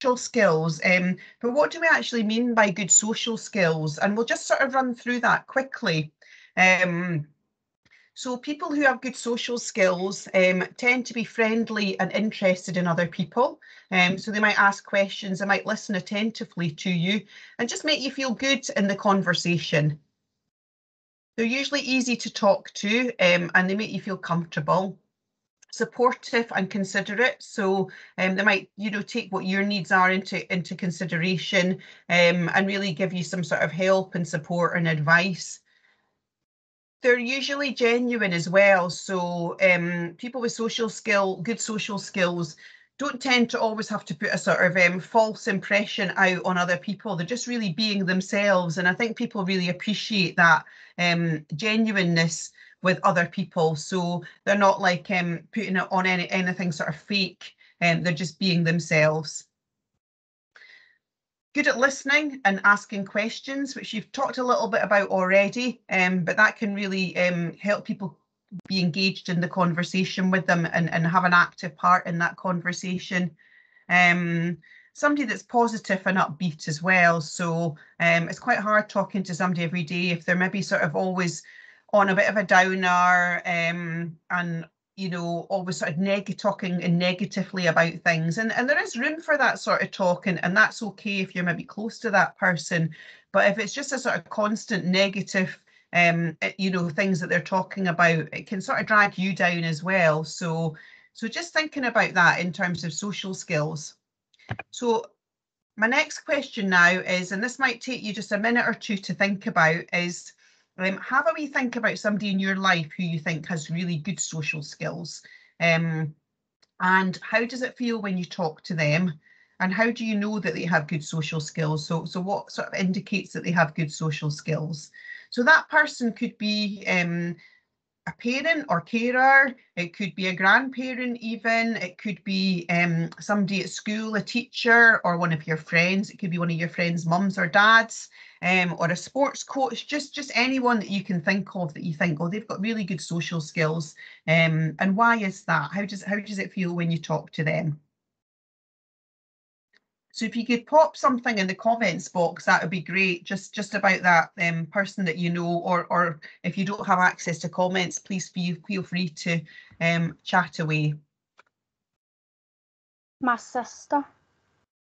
social skills, but what do we actually mean by good social skills? And we'll just sort of run through that quickly. So people who have good social skills tend to be friendly and interested in other people. So they might ask questions, they might listen attentively to you and just make you feel good in the conversation. They're usually easy to talk to and they make you feel comfortable. Supportive and considerate, so they might, you know, take what your needs are into consideration and really give you some sort of help and support and advice. They're usually genuine as well, so people with good social skills don't tend to always have to put a sort of false impression out on other people. They're just really being themselves, and I think people really appreciate that genuineness with other people. So they're not like putting it on anything sort of fake, they're just being themselves. Good at listening and asking questions, which you've talked a little bit about already, but that can really help people be engaged in the conversation with them and have an active part in that conversation. Somebody that's positive and upbeat as well. So it's quite hard talking to somebody every day if they're maybe sort of always on a bit of a downer and you know, always sort of talking negatively about things. And there is room for that sort of talk, and that's okay if you're maybe close to that person. But if it's just a sort of constant negative, you know, things that they're talking about, it can sort of drag you down as well. So just thinking about that in terms of social skills. So my next question now is, and this might take you just a minute or two to think about, is have a wee think about somebody in your life who you think has really good social skills. And how does it feel when you talk to them? And how do you know that they have good social skills? So what sort of indicates that they have good social skills? So that person could be a parent or carer, it could be a grandparent even, it could be somebody at school, a teacher, or one of your friends. It could be one of your friends' mums or dads, or a sports coach, just anyone that you can think of that you think, oh, they've got really good social skills. And why is that? How does it feel when you talk to them? So if you could pop something in the comments box, that would be great, just about that person that you know, or if you don't have access to comments, please feel free to chat away. My sister.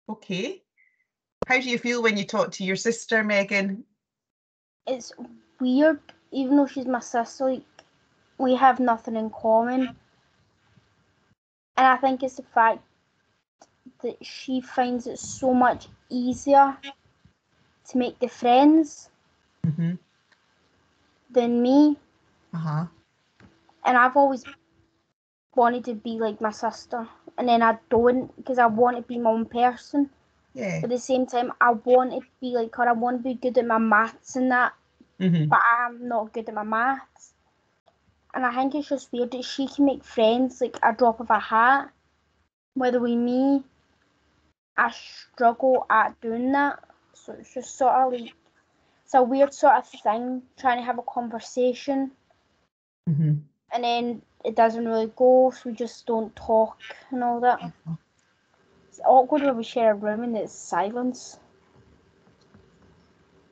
Okay. How do you feel when you talk to your sister, Megan? It's weird, even though she's my sister, like, we have nothing in common. And I think it's the fact that she finds it so much easier to make the friends than me. And I've always wanted to be like my sister, and then I don't, because I want to be my own person. Yeah. But at the same time, I want to be like her. I want to be good at my maths and that, but I'm not good at my maths. And I think it's just weird that she can make friends like a drop of a hat, whether with me, I struggle at doing that. So it's just sort of like, it's a weird sort of thing, trying to have a conversation, and then it doesn't really go, so we just don't talk and all that. It's awkward when we share a room and it's silence.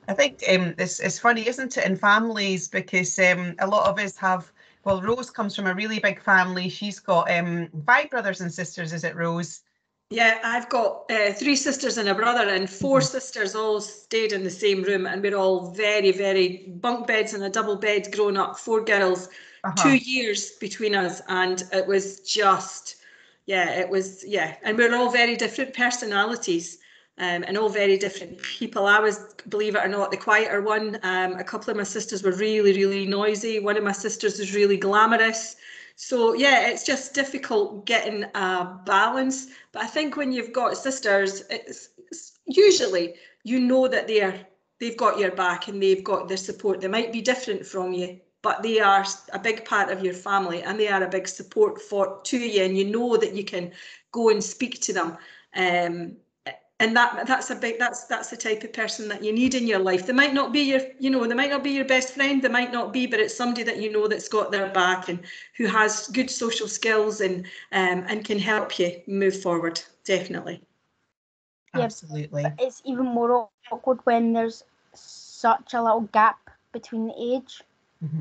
I think it's funny, isn't it, in families, because a lot of us have, well, Rose comes from a really big family. She's got 5 brothers and sisters, is it, Rose? Yeah, I've got 3 sisters and a brother, and 4 sisters all stayed in the same room, and we're all very, very bunk beds and a double bed growing up, 4 girls, 2 years between us, and it was just, and we're all very different personalities. And all very different people. I was, believe it or not, the quieter one. A couple of my sisters were really, really noisy. One of my sisters was really glamorous. So yeah, it's just difficult getting a balance. But I think when you've got sisters, it's usually you know that they've got your back and they've got their support. They might be different from you, but they are a big part of your family and they are a big support to you, and you know that you can go and speak to them. And that's the type of person that you need in your life. They might not be your best friend, they might not be, but it's somebody that you know that's got their back and who has good social skills and can help you move forward, definitely. Absolutely. But it's even more awkward when there's such a little gap between the age.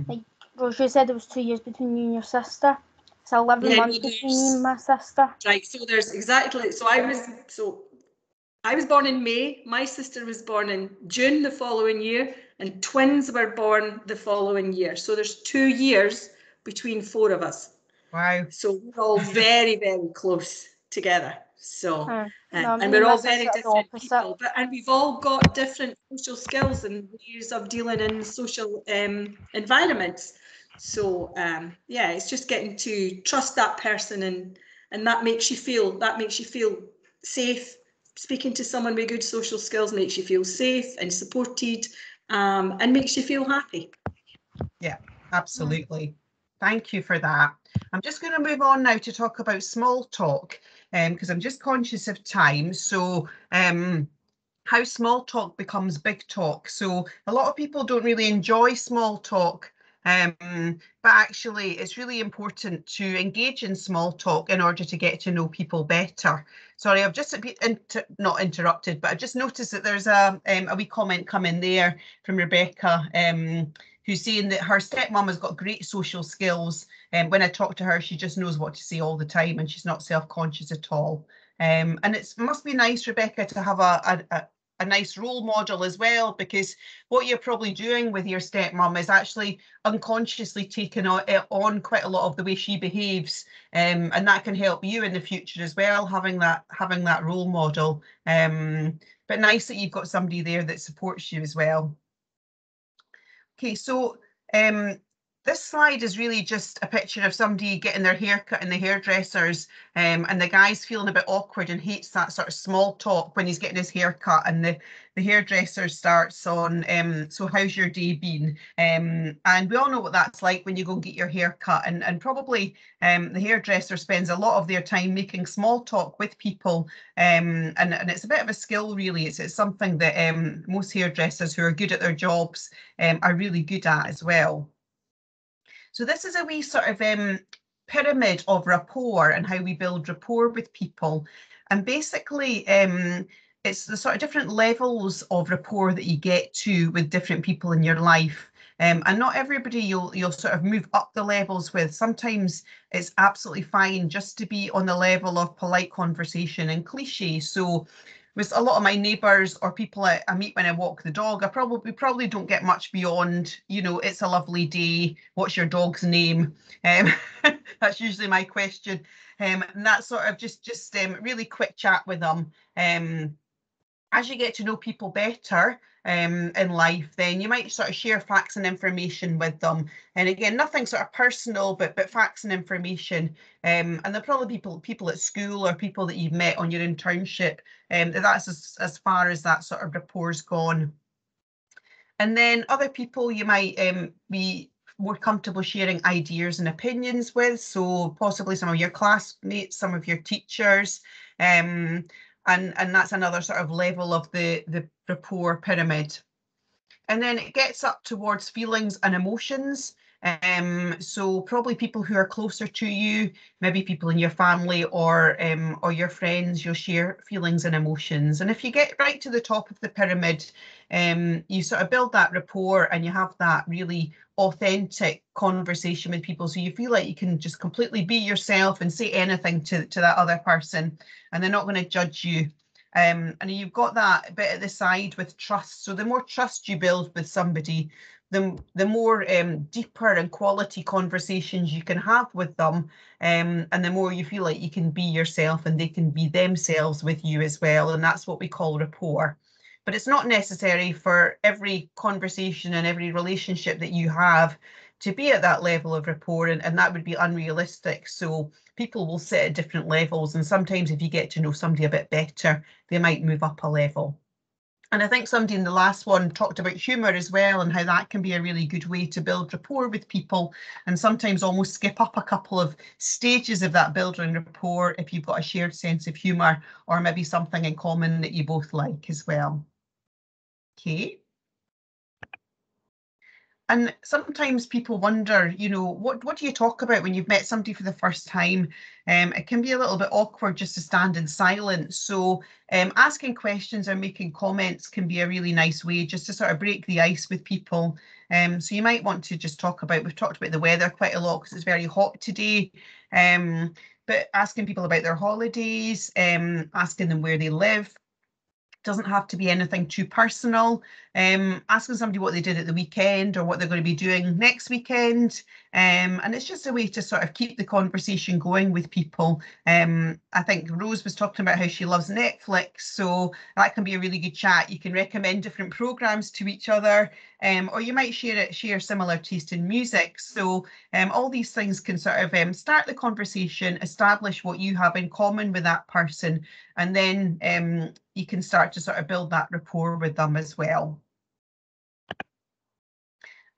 Like Rosie said, it was 2 years between you and your sister. It's 11 months between me and my sister. Right, so there's exactly, so I was born in May, my sister was born in June the following year, and twins were born the following year. So there's 2 years between 4 of us. Wow. So we're all very, very close together. So, and we're all very different people, and we've all got different social skills and ways of dealing in social environments. So, yeah, it's just getting to trust that person, and that makes you feel safe. Speaking to someone with good social skills makes you feel safe and supported, and makes you feel happy. Yeah, absolutely. Thank you for that. I'm just going to move on now to talk about small talk, because I'm just conscious of time. So how small talk becomes big talk. So a lot of people don't really enjoy small talk, but actually it's really important to engage in small talk in order to get to know people better. Sorry, I've just not interrupted, but I just noticed that there's a wee comment coming there from Rebecca, who's saying that her stepmom has got great social skills. And when I talk to her, she just knows what to say all the time, and she's not self-conscious at all. And it must be nice, Rebecca, to have a nice role model as well, because what you're probably doing with your stepmom is actually unconsciously taking on quite a lot of the way she behaves, and that can help you in the future as well, having that role model. But nice that you've got somebody there that supports you as well. Okay, so this slide is really just a picture of somebody getting their hair cut in the hairdressers, and the guy's feeling a bit awkward and hates that sort of small talk when he's getting his hair cut, and the hairdresser starts on, so how's your day been? And we all know what that's like when you go and get your hair cut, and probably the hairdresser spends a lot of their time making small talk with people, and it's a bit of a skill really. It's something that most hairdressers who are good at their jobs are really good at as well. So this is a wee sort of pyramid of rapport and how we build rapport with people. And basically, it's the sort of different levels of rapport that you get to with different people in your life. And not everybody you'll sort of move up the levels with. Sometimes it's absolutely fine just to be on the level of polite conversation and cliche. So with a lot of my neighbours or people I meet when I walk the dog, I probably don't get much beyond, you know, it's a lovely day, what's your dog's name? That's usually my question. And that's sort of just really quick chat with them. As you get to know people better in life, then you might sort of share facts and information with them. And again, nothing sort of personal, but facts and information. And there'll probably be people at school or people that you've met on your internship. That's as far as that sort of rapport's gone. And then other people you might be more comfortable sharing ideas and opinions with. So possibly some of your classmates, some of your teachers. And that's another sort of level of the rapport pyramid. And then it gets up towards feelings and emotions. So probably people who are closer to you, maybe people in your family or your friends, you'll share feelings and emotions. And if you get right to the top of the pyramid, you sort of build that rapport and you have that really authentic conversation with people, so you feel like you can just completely be yourself and say anything to that other person, and they're not going to judge you. And you've got that bit at the side with trust. So the more trust you build with somebody, the more deeper and quality conversations you can have with them, and the more you feel like you can be yourself and they can be themselves with you as well. And that's what we call rapport. But it's not necessary for every conversation and every relationship that you have to be at that level of rapport, and that would be unrealistic. So people will sit at different levels, and sometimes if you get to know somebody a bit better, they might move up a level. And I think somebody in the last one talked about humour as well, and how that can be a really good way to build rapport with people, and sometimes almost skip up a couple of stages of that building rapport if you've got a shared sense of humour or maybe something in common that you both like as well. Okay. And sometimes people wonder, you know, what do you talk about when you've met somebody for the first time? It can be a little bit awkward just to stand in silence. So asking questions or making comments can be a really nice way just to sort of break the ice with people. So you might want to just talk about, we've talked about the weather quite a lot because it's very hot today. But asking people about their holidays, asking them where they live. Doesn't have to be anything too personal. Asking somebody what they did at the weekend or what they're going to be doing next weekend. And it's just a way to sort of keep the conversation going with people. I think Rose was talking about how she loves Netflix, so that can be a really good chat. You can recommend different programs to each other, or you might share similar taste in music. So all these things can sort of start the conversation, establish what you have in common with that person, and then you can start to sort of build that rapport with them as well.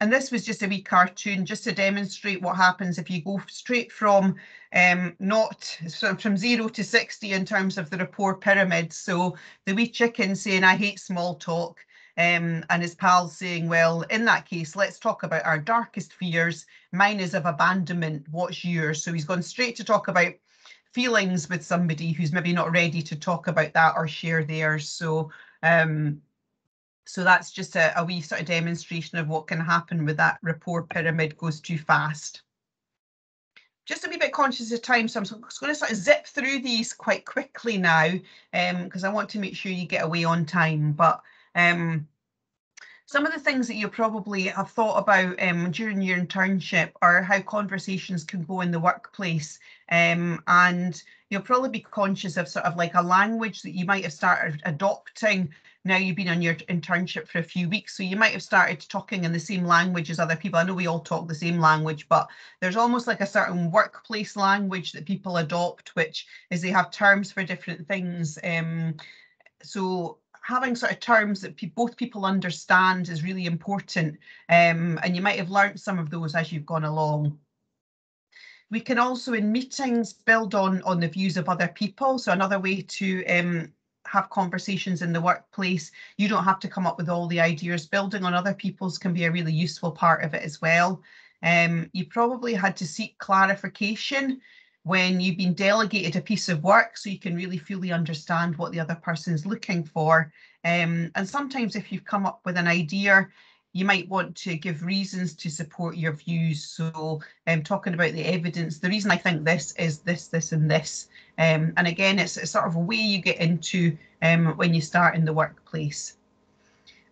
And this was just a wee cartoon just to demonstrate what happens if you go straight from from 0 to 60 in terms of the rapport pyramid. So the wee chicken saying, I hate small talk, and his pals saying, well, in that case, let's talk about our darkest fears. Mine is of abandonment. What's yours? So he's gone straight to talk about feelings with somebody who's maybe not ready to talk about that or share theirs. So so that's just a wee sort of demonstration of what can happen with that rapport pyramid goes too fast. Just a wee bit conscious of time, so I'm just going to sort of zip through these quite quickly now, because I want to make sure you get away on time. But some of the things that you probably have thought about during your internship are how conversations can go in the workplace. And you'll probably be conscious of sort of like a language that you might have started adopting. Now you've been on your internship for a few weeks, so you might have started talking in the same language as other people. I know we all talk the same language, but there's almost like a certain workplace language that people adopt, which is they have terms for different things. So having sort of terms that both people understand is really important, and you might have learnt some of those as you've gone along. We can also in meetings build on the views of other people. So another way to have conversations in the workplace, you don't have to come up with all the ideas. Building on other people's can be a really useful part of it as well. You probably had to seek clarification when you've been delegated a piece of work, so you can really fully understand what the other person's looking for. And sometimes if you've come up with an idea, you might want to give reasons to support your views. So talking about the evidence, the reason I think this is this, this and this. And again, it's sort of a way you get into when you start in the workplace.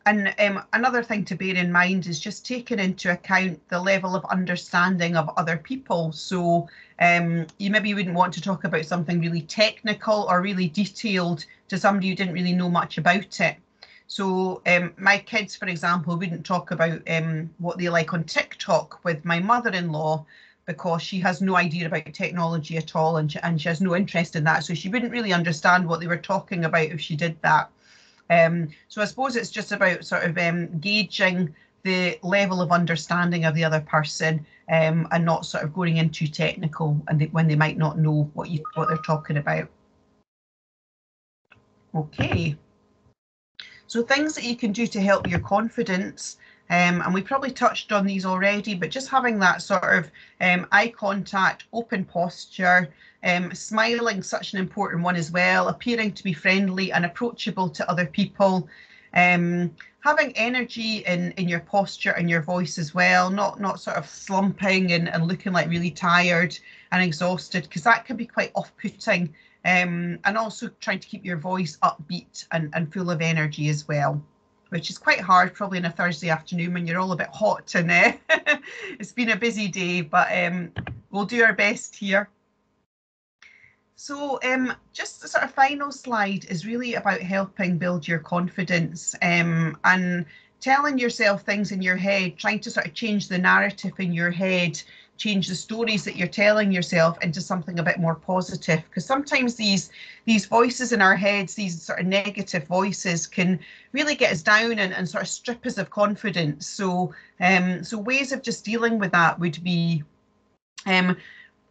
And another thing to bear in mind is just taking into account the level of understanding of other people. So you maybe wouldn't want to talk about something really technical or really detailed to somebody who didn't really know much about it. So my kids, for example, wouldn't talk about what they like on TikTok with my mother-in-law, because she has no idea about technology at all, and she has no interest in that. So she wouldn't really understand what they were talking about if she did that. So I suppose it's just about sort of gauging the level of understanding of the other person, and not sort of going in too technical and when they might not know what they're talking about. Okay. So things that you can do to help your confidence, and we probably touched on these already, but just having that sort of eye contact, open posture, smiling, such an important one as well, appearing to be friendly and approachable to other people, having energy in your posture and your voice as well, not sort of slumping and looking like really tired and exhausted, because that can be quite off-putting. And also trying to keep your voice upbeat and full of energy as well, which is quite hard probably on a Thursday afternoon when you're all a bit hot and it's been a busy day, but we'll do our best here. So just the sort of final slide is really about helping build your confidence, and telling yourself things in your head, trying to sort of change the narrative in your head, change the stories that you're telling yourself into something a bit more positive, because sometimes these voices in our heads, these sort of negative voices, can really get us down and sort of strip us of confidence. So so ways of just dealing with that would be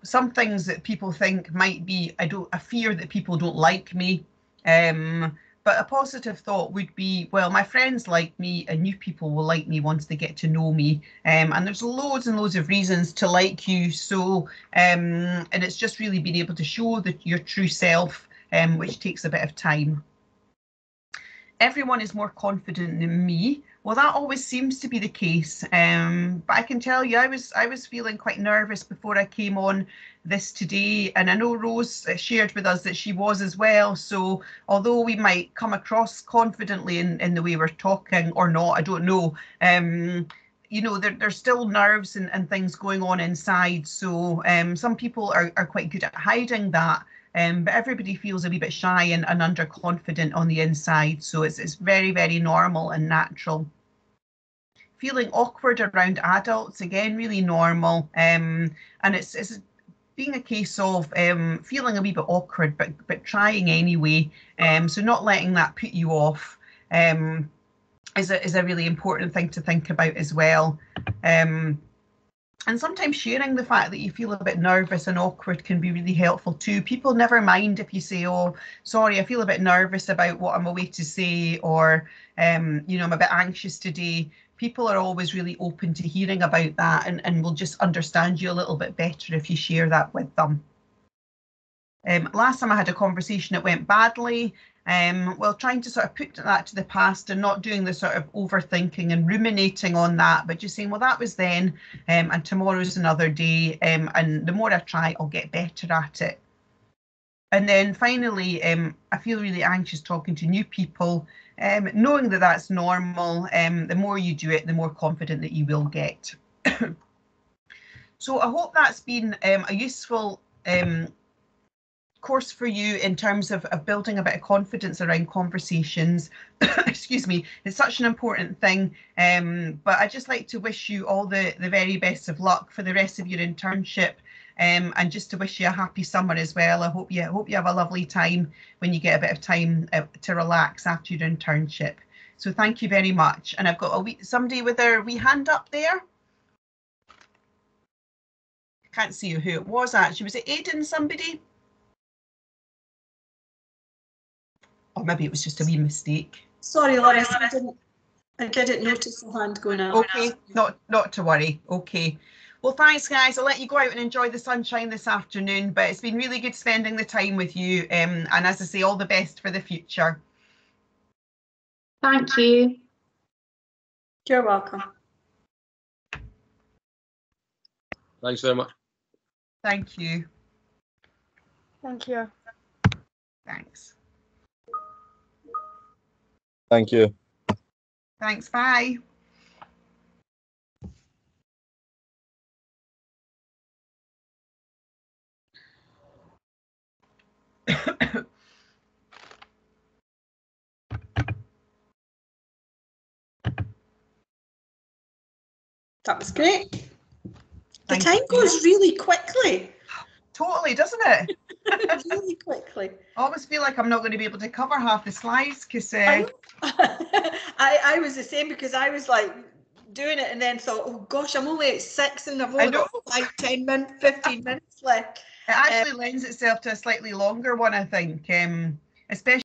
some things that people think might be, a fear that people don't like me, But a positive thought would be, well, my friends like me and new people will like me once they get to know me. And there's loads and loads of reasons to like you. So, and it's just really being able to show your true self, which takes a bit of time. Everyone is more confident than me. Well, that always seems to be the case. But I can tell you, I was feeling quite nervous before I came on this today. And I know Rose shared with us that she was as well. So although we might come across confidently in the way we're talking or not, I don't know. You know, there's still nerves and things going on inside. So some people are quite good at hiding that. But everybody feels a wee bit shy and underconfident on the inside. So it's very, very normal and natural. Feeling awkward around adults, again, really normal. And it's being a case of feeling a wee bit awkward, but trying anyway. So not letting that put you off is a really important thing to think about as well. And sometimes sharing the fact that you feel a bit nervous and awkward can be really helpful too. People never mind if you say, oh, sorry, I feel a bit nervous about what I'm away to say, or, you know, I'm a bit anxious today. People are always really open to hearing about that and will just understand you a little bit better if you share that with them. Last time I had a conversation, it went badly. Well, trying to sort of put that to the past and not doing the sort of overthinking and ruminating on that, but just saying, well, that was then, and tomorrow's another day, and the more I try, I'll get better at it. And then finally, I feel really anxious talking to new people, knowing that that's normal. The more you do it, the more confident that you will get. So I hope that's been a useful course for you in terms of building a bit of confidence around conversations. Excuse me, it's such an important thing, but I'd just like to wish you all the very best of luck for the rest of your internship, and just to wish you a happy summer as well. I hope you have a lovely time when you get a bit of time to relax after your internship. So thank you very much. And I've got somebody with their wee hand up there. Can't see who it was actually. Was it Aidan, somebody? Or maybe it was just a wee mistake. Sorry, Loris, I didn't notice the hand going up. Okay, not to worry. Okay. Well, thanks, guys. I'll let you go out and enjoy the sunshine this afternoon, but it's been really good spending the time with you. And as I say, all the best for the future. Thank you. You're welcome. Thanks very much. Thank you. Thank you. Thanks. Thank you. Thanks. Bye. That was great. The Thank time you. goes really quickly. Totally, doesn't it? Really quickly. I always feel like I'm not going to be able to cover half the slides because I was the same, because I was like doing it and then thought, oh gosh, I'm only at 6 and I've only got 5, 10 minutes, 15 minutes left. It actually lends itself to a slightly longer one, I think, especially